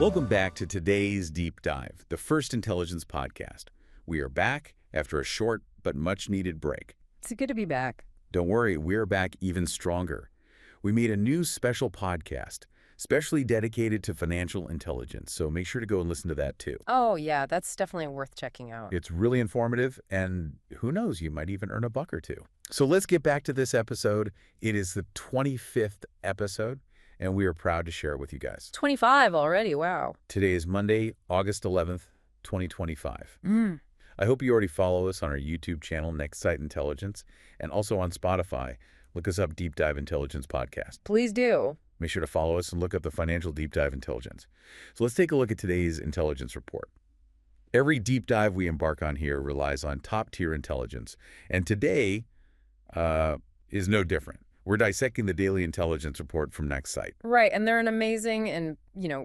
Welcome back to today's Deep Dive, the First Intelligence podcast. We are back after a short but much-needed break. It's good to be back. Don't worry, we're back even stronger. We made a new special podcast, specially dedicated to financial intelligence, so make sure to go and listen to that too. Oh, yeah, that's definitely worth checking out. It's really informative, and who knows, you might even earn a buck or two. So let's get back to this episode. It is the 25th episode, and we are proud to share it with you guys. 25 already, wow. Today is Monday, August 11th, 2025. I hope you already follow us on our YouTube channel, Next Site Intelligence, and also on Spotify. Look us up, Deep Dive Intelligence Podcast. Please do. Make sure to follow us and look up the Financial Deep Dive Intelligence. So let's take a look at today's intelligence report. Every deep dive we embark on here relies on top-tier intelligence, and today is no different. We're dissecting the daily intelligence report from Next Site. Right, and they're an amazing and,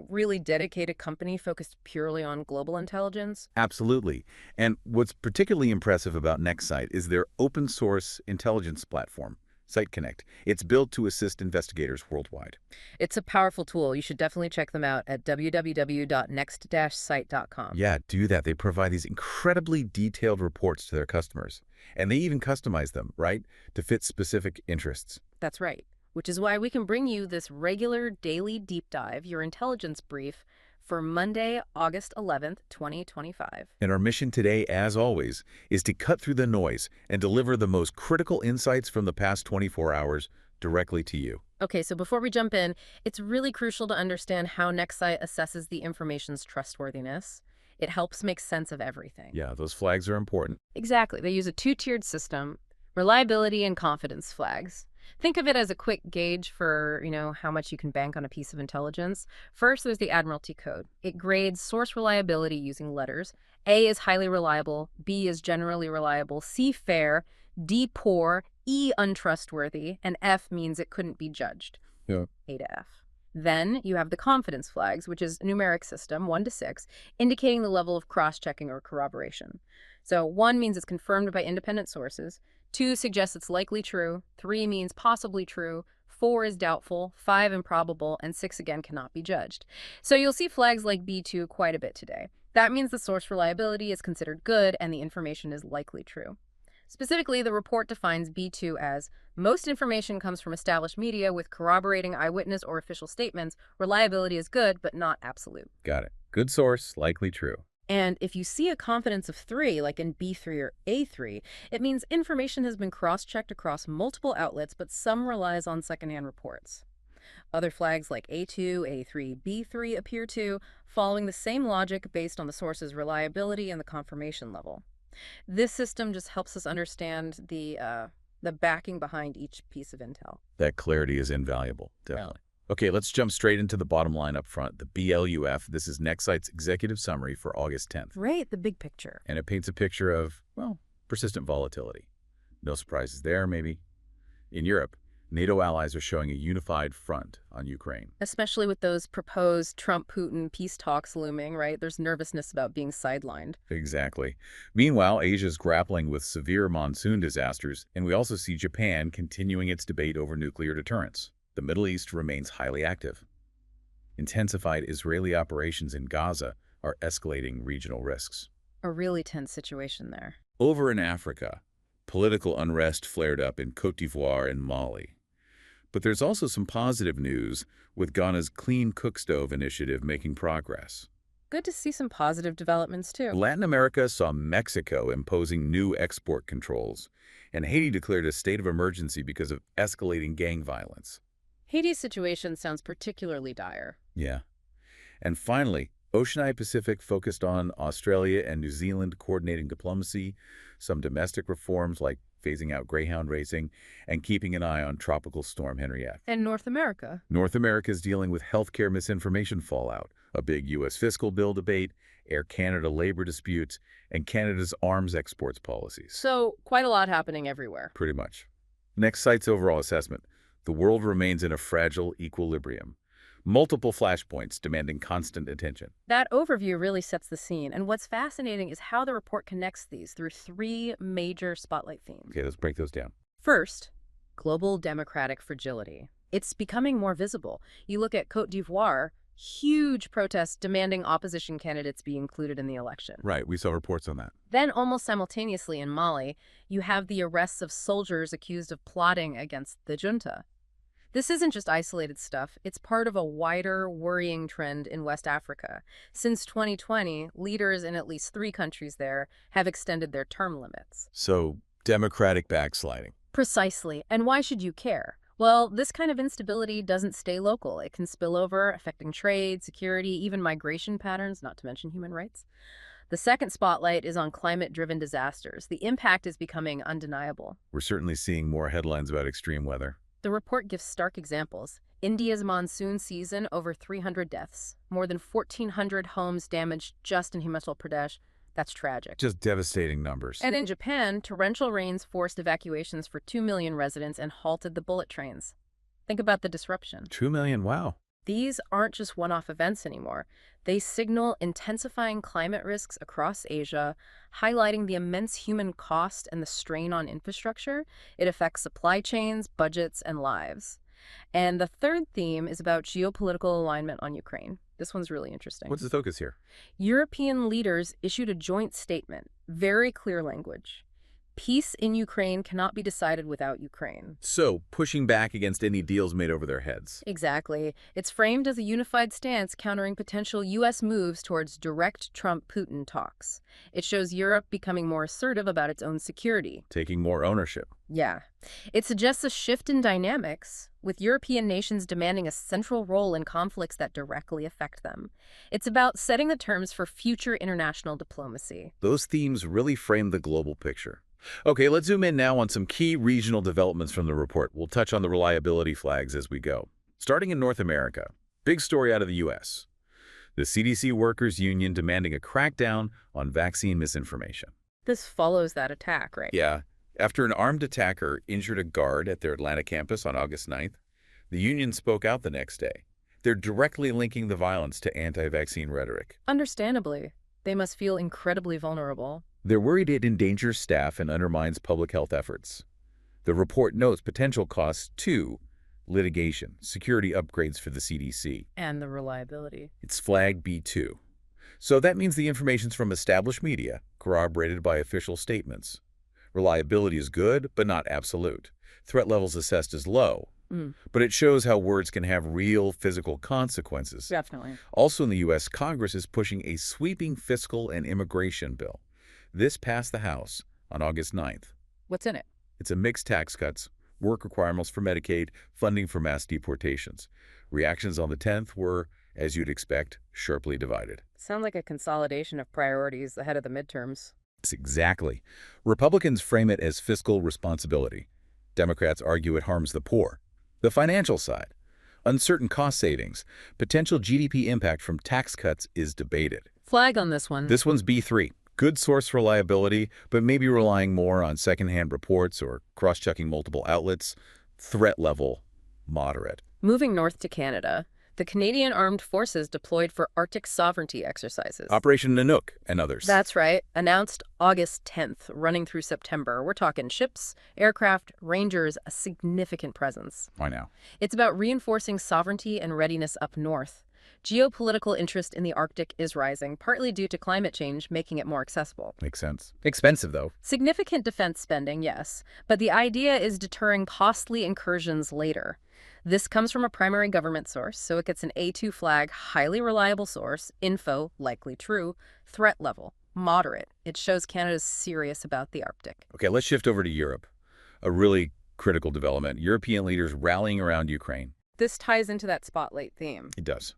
really dedicated company focused purely on global intelligence. Absolutely. And what's particularly impressive about Next Site is their open-source intelligence platform, Site Connect. It's built to assist investigators worldwide. It's a powerful tool. You should definitely check them out at www.next-site.com. Yeah, do that. They provide these incredibly detailed reports to their customers. And they even customize them, right, to fit specific interests. That's right, which is why we can bring you this regular daily deep dive, your intelligence brief, for Monday, August 11th, 2025. And our mission today, as always, is to cut through the noise and deliver the most critical insights from the past 24 hours directly to you. Okay, so before we jump in, it's really crucial to understand how NextSite assesses the information's trustworthiness. It helps make sense of everything. Yeah, those flags are important. Exactly. They use a two-tiered system, reliability and confidence flags. Think of it as a quick gauge for, how much you can bank on a piece of intelligence. First, there's the Admiralty Code. It grades source reliability using letters. A is highly reliable, B is generally reliable, C fair, D poor, E untrustworthy, and F means it couldn't be judged. Yeah. A to F. Then you have the confidence flags, which is a numeric system, 1 to 6, indicating the level of cross-checking or corroboration. So 1 means it's confirmed by independent sources, 2 suggests it's likely true, 3 means possibly true, 4 is doubtful, 5 improbable, and 6 again cannot be judged. So you'll see flags like B2 quite a bit today. That means the source reliability is considered good and the information is likely true. Specifically, the report defines B2 as most information comes from established media with corroborating eyewitness or official statements. Reliability is good, but not absolute. Got it. Good source, likely true. And if you see a confidence of 3, like in B3 or A3, it means information has been cross-checked across multiple outlets, but some relies on secondhand reports. Other flags like A2, A3, B3 appear too, following the same logic based on the source's reliability and the confirmation level. This system just helps us understand the backing behind each piece of intel. That clarity is invaluable, definitely. Okay, let's jump straight into the bottom line up front, the BLUF. This is NextSite's executive summary for August 10th. Right, the big picture. And it paints a picture of, persistent volatility. No surprises there, maybe. In Europe, NATO allies are showing a unified front on Ukraine. Especially with those proposed Trump-Putin peace talks looming, right? There's nervousness about being sidelined. Exactly. Meanwhile, Asia's grappling with severe monsoon disasters, and we also see Japan continuing its debate over nuclear deterrence. The Middle East remains highly active. Intensified Israeli operations in Gaza are escalating regional risks. A really tense situation there. Over in Africa, political unrest flared up in Côte d'Ivoire and Mali. But there's also some positive news, with Ghana's Clean Cook Stove initiative making progress. Good to see some positive developments, too. Latin America saw Mexico imposing new export controls, and Haiti declared a state of emergency because of escalating gang violence. Haiti's situation sounds particularly dire. Yeah. And finally, Oceania Pacific focused on Australia and New Zealand coordinating diplomacy, some domestic reforms like phasing out greyhound racing, and keeping an eye on Tropical Storm Henriette. And North America? North America is dealing with healthcare misinformation fallout, a big U.S. fiscal bill debate, Air Canada labor disputes, and Canada's arms exports policies. So, quite a lot happening everywhere. Pretty much. Next Site's overall assessment. The world remains in a fragile equilibrium. Multiple flashpoints demanding constant attention. That overview really sets the scene, and what's fascinating is how the report connects these through 3 major spotlight themes. Okay, let's break those down. First, global democratic fragility. It's becoming more visible. You look at Côte d'Ivoire, Huge protests demanding opposition candidates be included in the election. Right, we saw reports on that. Then, almost simultaneously in Mali, you have the arrests of soldiers accused of plotting against the junta. This isn't just isolated stuff, it's part of a wider, worrying trend in West Africa. Since 2020, leaders in at least 3 countries there have extended their term limits. So, democratic backsliding. Precisely. And why should you care? Well, this kind of instability doesn't stay local. It can spill over, affecting trade, security, even migration patterns, not to mention human rights. The second spotlight is on climate-driven disasters. The impact is becoming undeniable. We're certainly seeing more headlines about extreme weather. The report gives stark examples. India's monsoon season, over 300 deaths. More than 1,400 homes damaged just in Himachal Pradesh. That's tragic. Just devastating numbers. And in Japan, torrential rains forced evacuations for 2 million residents and halted the bullet trains. Think about the disruption. 2 million, wow. These aren't just one-off events anymore. They signal intensifying climate risks across Asia, highlighting the immense human cost and the strain on infrastructure. It affects supply chains, budgets, and lives. And the third theme is about geopolitical alignment on Ukraine. This one's really interesting. What's the focus here? European leaders issued a joint statement, very clear language. Peace in Ukraine cannot be decided without Ukraine. So, pushing back against any deals made over their heads. Exactly. It's framed as a unified stance countering potential U.S. moves towards direct Trump-Putin talks. It shows Europe becoming more assertive about its own security. Taking more ownership. Yeah. It suggests a shift in dynamics, with European nations demanding a central role in conflicts that directly affect them. It's about setting the terms for future international diplomacy. Those themes really frame the global picture. Okay, let's zoom in now on some key regional developments from the report. We'll touch on the reliability flags as we go. Starting in North America, big story out of the U.S. The CDC Workers Union demanding a crackdown on vaccine misinformation. This follows that attack, right? Yeah. After an armed attacker injured a guard at their Atlanta campus on August 9th, the union spoke out the next day. They're directly linking the violence to anti-vaccine rhetoric. Understandably, they must feel incredibly vulnerable. They're worried it endangers staff and undermines public health efforts. The report notes potential costs to litigation, security upgrades for the CDC. And the reliability. It's flagged B2. So that means the information's from established media, corroborated by official statements. Reliability is good, but not absolute. Threat levels assessed as low. But it shows how words can have real physical consequences. Definitely. Also in the U.S., Congress is pushing a sweeping fiscal and immigration bill. This passed the House on August 9th. What's in it? It's a mixed tax cuts, work requirements for Medicaid, funding for mass deportations. Reactions on the 10th were, as you'd expect, sharply divided. Sounds like a consolidation of priorities ahead of the midterms. Exactly. Republicans frame it as fiscal responsibility. Democrats argue it harms the poor. The financial side, uncertain cost savings, potential GDP impact from tax cuts is debated. Flag on this one. This one's B3. Good source reliability, but maybe relying more on secondhand reports or cross-checking multiple outlets. Threat level, moderate. Moving north to Canada, the Canadian Armed Forces deployed for Arctic sovereignty exercises. Operation Nanook and others. That's right. Announced August 10th, running through September. We're talking ships, aircraft, rangers, a significant presence. Why now? It's about reinforcing sovereignty and readiness up north. Geopolitical interest in the Arctic is rising, partly due to climate change making it more accessible. Makes sense. Expensive, though. Significant defense spending, yes, but the idea is deterring costly incursions later. This comes from a primary government source, so it gets an A2 flag, highly reliable source, info, likely true, threat level, moderate. It shows Canada's serious about the Arctic. Okay, let's shift over to Europe. A really critical development. European leaders rallying around Ukraine. This ties into that spotlight theme. It does.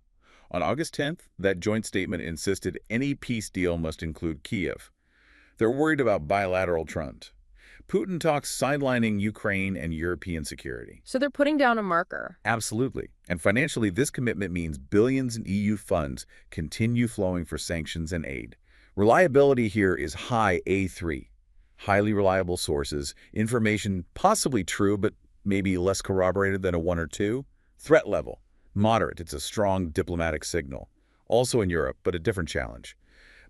On August 10th, that joint statement insisted any peace deal must include Kyiv. They're worried about bilateral front. Putin talks sidelining Ukraine and European security. So they're putting down a marker. Absolutely. And financially, this commitment means billions in EU funds continue flowing for sanctions and aid. Reliability here is high A3. Highly reliable sources, information possibly true, but maybe less corroborated than a 1 or 2. Threat level. Moderate. It's a strong diplomatic signal. Also in Europe, but a different challenge.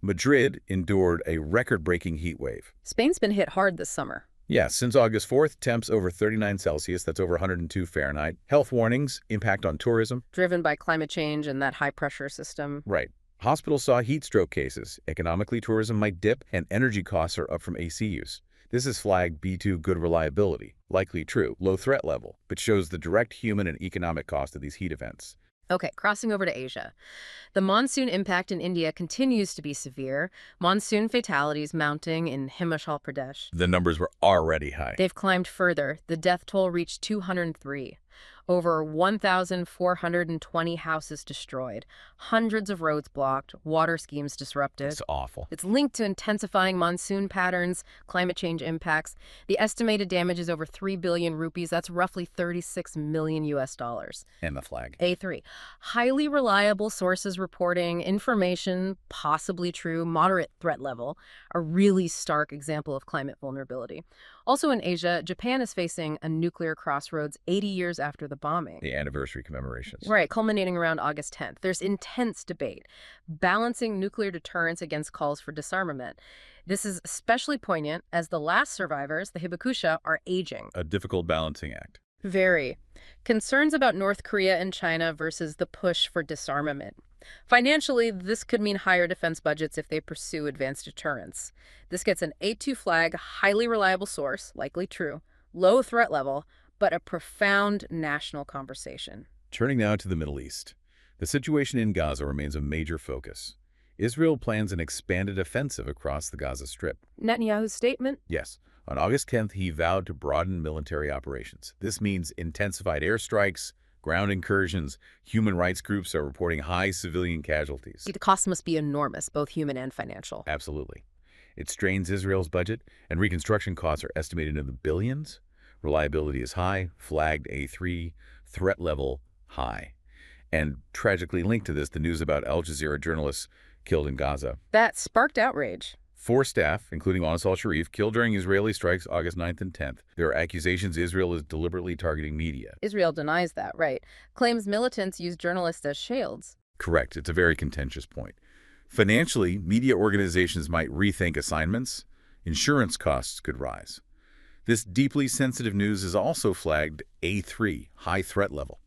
Madrid endured a record-breaking heat wave. Spain's been hit hard this summer. Yeah, since August 4th, temps over 39 Celsius, that's over 102 Fahrenheit. Health warnings, impact on tourism. Driven by climate change and that high-pressure system. Right. Hospitals saw heat stroke cases. Economically, tourism might dip, and energy costs are up from AC use. This is flagged B2 good reliability. Likely true, low threat level, but shows the direct human and economic cost of these heat events. Okay, crossing over to Asia. The monsoon impact in India continues to be severe. Monsoon fatalities mounting in Himachal Pradesh. The numbers were already high. They've climbed further. The death toll reached 203. Over 1,420 houses destroyed, hundreds of roads blocked, water schemes disrupted. It's awful. It's linked to intensifying monsoon patterns, climate change impacts. The estimated damage is over 3 billion rupees. That's roughly 36 million US dollars. And the flag. A3. Highly reliable sources reporting information, possibly true, moderate threat level, a really stark example of climate vulnerability. Also in Asia, Japan is facing a nuclear crossroads 80 years after the bombing. The anniversary commemorations. Right, culminating around August 10th. There's intense debate, balancing nuclear deterrence against calls for disarmament. This is especially poignant as the last survivors, the Hibakusha, are aging. A difficult balancing act. Very. Concerns about North Korea and China versus the push for disarmament. Financially, this could mean higher defense budgets if they pursue advanced deterrence. This gets an A2 flag, highly reliable source, likely true, low threat level, but a profound national conversation. Turning now to the Middle East. The situation in Gaza remains a major focus. Israel plans an expanded offensive across the Gaza Strip. Netanyahu's statement? Yes. On August 10th, he vowed to broaden military operations. This means intensified airstrikes, ground incursions. Human rights groups are reporting high civilian casualties. The cost must be enormous, both human and financial. Absolutely. It strains Israel's budget, and reconstruction costs are estimated in the billions. Reliability is high, flagged A3, threat level high. And tragically linked to this, the news about Al Jazeera journalists killed in Gaza. That sparked outrage. 4 staff, including Anas al-Sharif, killed during Israeli strikes August 9th and 10th. There are accusations Israel is deliberately targeting media. Israel denies that, right? Claims militants use journalists as shields. Correct. It's a very contentious point. Financially, media organizations might rethink assignments. Insurance costs could rise. This deeply sensitive news is also flagged A3, high threat level.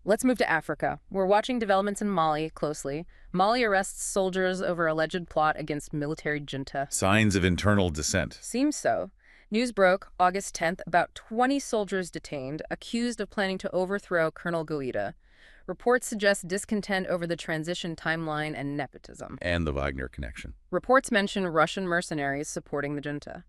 Let's move to Africa. We're watching developments in Mali closely. Mali arrests soldiers over alleged plot against military junta. Signs of internal dissent. Seems so. News broke August 10th, about 20 soldiers detained, accused of planning to overthrow Colonel Guida. Reports suggest discontent over the transition timeline and nepotism. And the Wagner connection. Reports mention Russian mercenaries supporting the junta.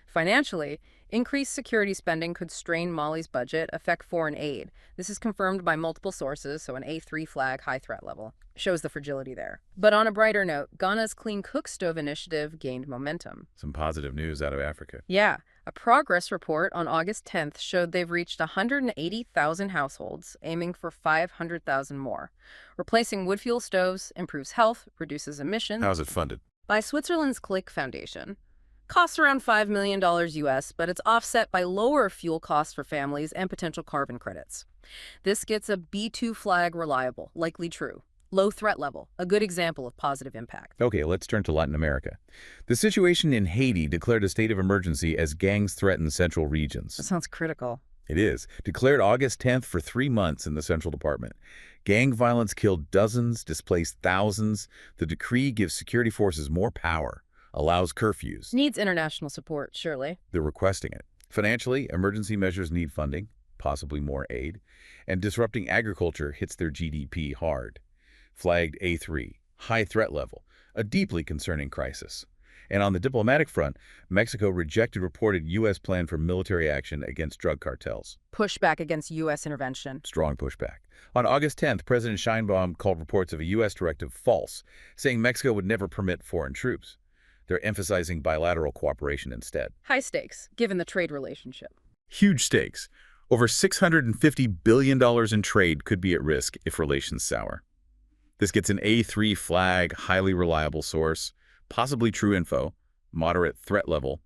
Financially, increased security spending could strain Mali's budget, affect foreign aid. This is confirmed by multiple sources, so an A3 flag, high threat level, shows the fragility there. But on a brighter note, Ghana's Clean Cook Stove initiative gained momentum. Some positive news out of Africa. Yeah, a progress report on August 10th showed they've reached 180,000 households, aiming for 500,000 more. Replacing wood fuel stoves improves health, reduces emissions. How's it funded? By Switzerland's Click Foundation. Costs around $5 million US, but it's offset by lower fuel costs for families and potential carbon credits. This gets a B2 flag reliable, likely true. Low threat level, a good example of positive impact. Okay, let's turn to Latin America. The situation in Haiti declared a state of emergency as gangs threaten central regions. That sounds critical. It is. Declared August 10th for 3 months in the Central Department. Gang violence killed dozens, displaced thousands. The decree gives security forces more power, allows curfews. Needs international support, surely. They're requesting it. Financially, emergency measures need funding, possibly more aid, and disrupting agriculture hits their GDP hard. Flagged A3, high threat level, a deeply concerning crisis. And on the diplomatic front, Mexico rejected reported U.S. plan for military action against drug cartels. Pushback against U.S. intervention. Strong pushback. On August 10th, President Sheinbaum called reports of a U.S. directive false, saying Mexico would never permit foreign troops. They're emphasizing bilateral cooperation instead. High stakes, given the trade relationship. Huge stakes. Over $650 billion in trade could be at risk if relations sour. This gets an A3 flag, highly reliable source, possibly true info, moderate threat level,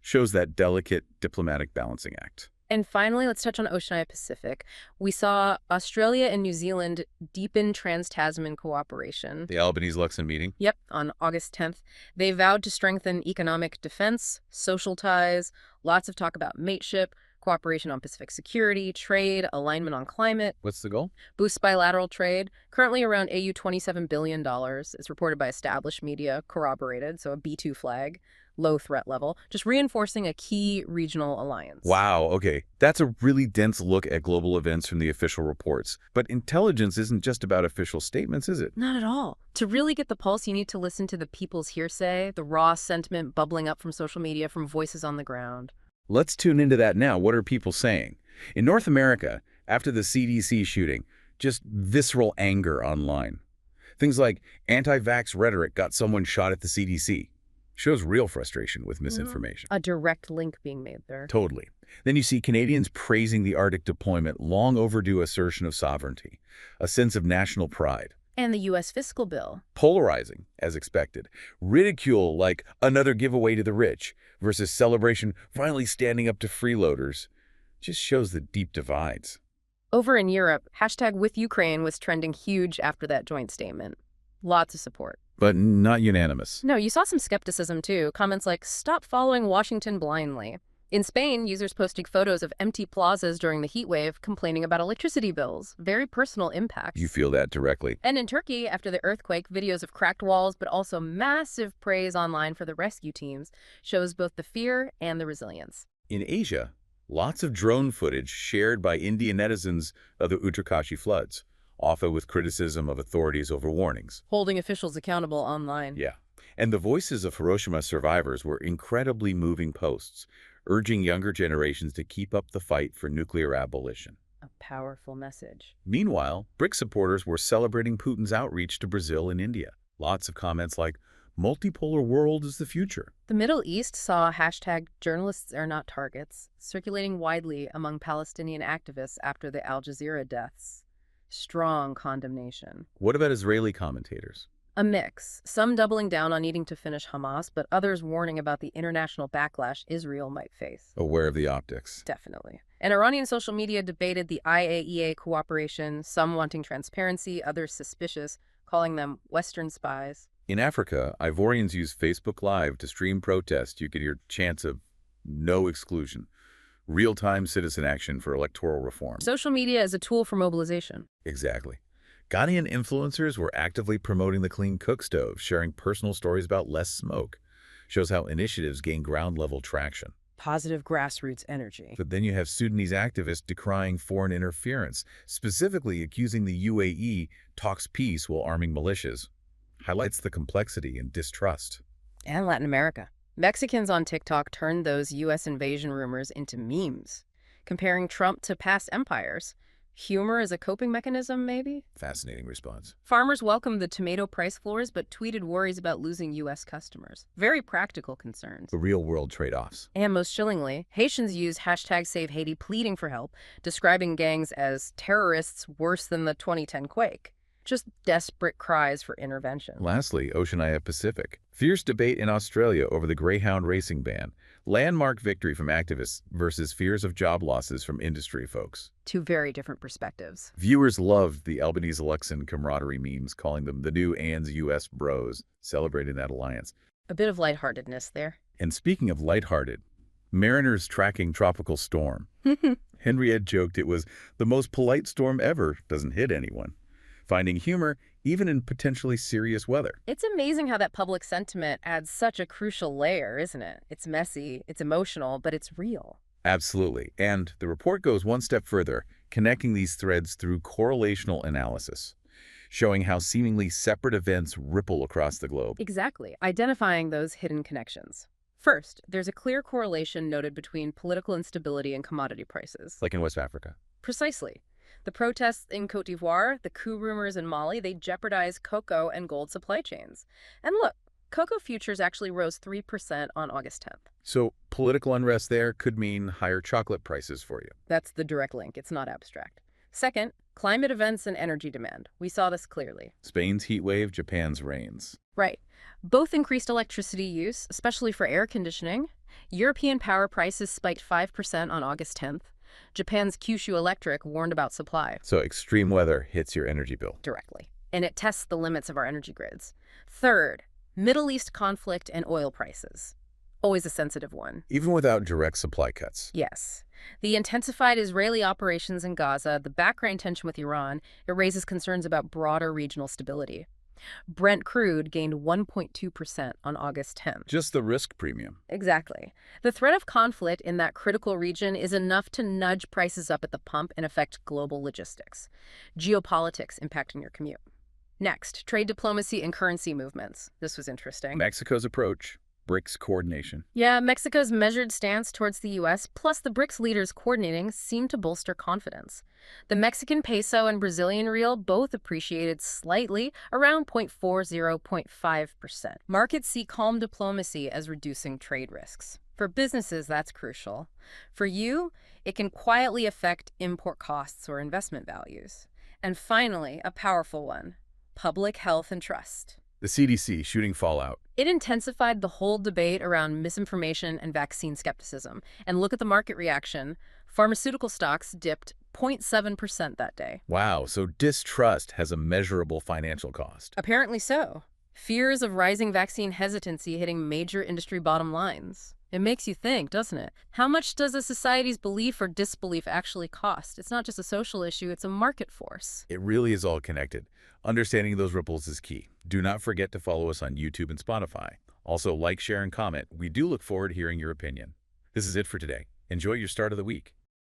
shows that delicate diplomatic balancing act. And finally, let's touch on Oceania Pacific. We saw Australia and New Zealand deepen trans-Tasman cooperation. The Albanese-Luxon meeting. Yep, on August 10th. They vowed to strengthen economic defense, social ties, lots of talk about mateship, cooperation on Pacific security, trade, alignment on climate. What's the goal? Boost bilateral trade, currently around AU $27 billion. It's reported by established media, corroborated, so a B2 flag, low threat level, just reinforcing a key regional alliance. Wow, okay. That's a really dense look at global events from the official reports. But intelligence isn't just about official statements, is it? Not at all. To really get the pulse, you need to listen to the people's hearsay, the raw sentiment bubbling up from social media, from voices on the ground. Let's tune into that now. What are people saying? In North America, after the CDC shooting, just visceral anger online. Things like anti-vax rhetoric got someone shot at the CDC. Shows real frustration with misinformation. A direct link being made there. Totally. Then you see Canadians praising the Arctic deployment, long overdue assertion of sovereignty, a sense of national pride. And the U.S. fiscal bill. Polarizing, as expected. Ridicule like another giveaway to the rich versus celebration finally standing up to freeloaders. Just shows the deep divides. Over in Europe, #WithUkraine was trending huge after that joint statement. Lots of support. But not unanimous. No, you saw some skepticism too. Comments like, stop following Washington blindly. In Spain, users posting photos of empty plazas during the heat wave, complaining about electricity bills. Very personal impacts. You feel that directly. And in Turkey, after the earthquake, videos of cracked walls, but also massive praise online for the rescue teams, shows both the fear and the resilience. In Asia, lots of drone footage shared by Indian netizens of the Uttarakhand floods, often with criticism of authorities over warnings. Holding officials accountable online. Yeah. And the voices of Hiroshima survivors were incredibly moving posts, urging younger generations to keep up the fight for nuclear abolition. A powerful message. Meanwhile, BRICS supporters were celebrating Putin's outreach to Brazil and India. Lots of comments like, multipolar world is the future. The Middle East saw #journalists are not targets circulating widely among Palestinian activists after the Al Jazeera deaths. Strong condemnation. What about Israeli commentators? A mix. Some doubling down on needing to finish Hamas, but others warning about the international backlash Israel might face. Aware of the optics. Definitely. And Iranian social media debated the IAEA cooperation, some wanting transparency, others suspicious, calling them Western spies. In Africa, Ivorians use Facebook Live to stream protests. You could hear chants of no exclusion. Real-time citizen action for electoral reform. Social media is a tool for mobilization. Exactly. Ghanaian influencers were actively promoting the clean cook stove, sharing personal stories about less smoke. Shows how initiatives gain ground-level traction. Positive grassroots energy. But then you have Sudanese activists decrying foreign interference, specifically accusing the UAE talks peace while arming militias. Highlights the complexity and distrust. And Latin America. Mexicans on TikTok turned those U.S. invasion rumors into memes, comparing Trump to past empires. Humor as a coping mechanism, maybe? Fascinating response. Farmers welcomed the tomato price floors, but tweeted worries about losing U.S. customers. Very practical concerns. The real-world trade-offs. And most chillingly, Haitians used #SaveHaiti pleading for help, describing gangs as terrorists worse than the 2010 quake. Just desperate cries for intervention. Lastly, Oceania Pacific. Fierce debate in Australia over the Greyhound racing ban. Landmark victory from activists versus fears of job losses from industry folks. Two very different perspectives. Viewers loved the Albanese-Luxon camaraderie memes, calling them the new ANZ US bros, celebrating that alliance. A bit of lightheartedness there. And speaking of lighthearted, mariners tracking tropical storm. Henriette joked it was the most polite storm ever, doesn't hit anyone. Finding humor even in potentially serious weather. It's amazing how that public sentiment adds such a crucial layer, isn't it? It's messy, it's emotional, but it's real. Absolutely. And the report goes one step further, connecting these threads through correlational analysis, showing how seemingly separate events ripple across the globe. Exactly, identifying those hidden connections. First, there's a clear correlation noted between political instability and commodity prices. Like in West Africa. Precisely. The protests in Côte d'Ivoire, the coup rumors in Mali, they jeopardize cocoa and gold supply chains. And look, cocoa futures actually rose 3% on August 10th. So political unrest there could mean higher chocolate prices for you. That's the direct link. It's not abstract. Second, climate events and energy demand. We saw this clearly. Spain's heat wave, Japan's rains. Right. Both increased electricity use, especially for air conditioning. European power prices spiked 5% on August 10th. Japan's Kyushu Electric warned about supply So extreme weather hits your energy bill. directly, and it tests the limits of our energy grids. Third, Middle East conflict and oil prices. Always a sensitive one. Even without direct supply cuts. Yes. The intensified Israeli operations in Gaza, the background tension with Iran, it raises concerns about broader regional stability. Brent crude gained 1.2% on August 10th. Just the risk premium. Exactly. The threat of conflict in that critical region is enough to nudge prices up at the pump and affect global logistics. Geopolitics impacting your commute. Next, trade diplomacy and currency movements. This was interesting. Mexico's approach. BRICS coordination. Yeah, Mexico's measured stance towards the U.S., plus the BRICS leaders coordinating, seemed to bolster confidence. The Mexican peso and Brazilian real both appreciated slightly, around 0.40–0.5%. Markets see calm diplomacy as reducing trade risks. For businesses, that's crucial. For you, it can quietly affect import costs or investment values. And finally, a powerful one: public health and trust. The CDC shooting fallout. It intensified the whole debate around misinformation and vaccine skepticism. And look at the market reaction. Pharmaceutical stocks dipped 0.7% that day. Wow, so distrust has a measurable financial cost. Apparently so. Fears of rising vaccine hesitancy hitting major industry bottom lines. It makes you think, doesn't it? How much does a society's belief or disbelief actually cost? It's not just a social issue, it's a market force. It really is all connected. Understanding those ripples is key. Do not forget to follow us on YouTube and Spotify. Also, like, share, and comment. We do look forward to hearing your opinion. This is it for today. Enjoy your start of the week.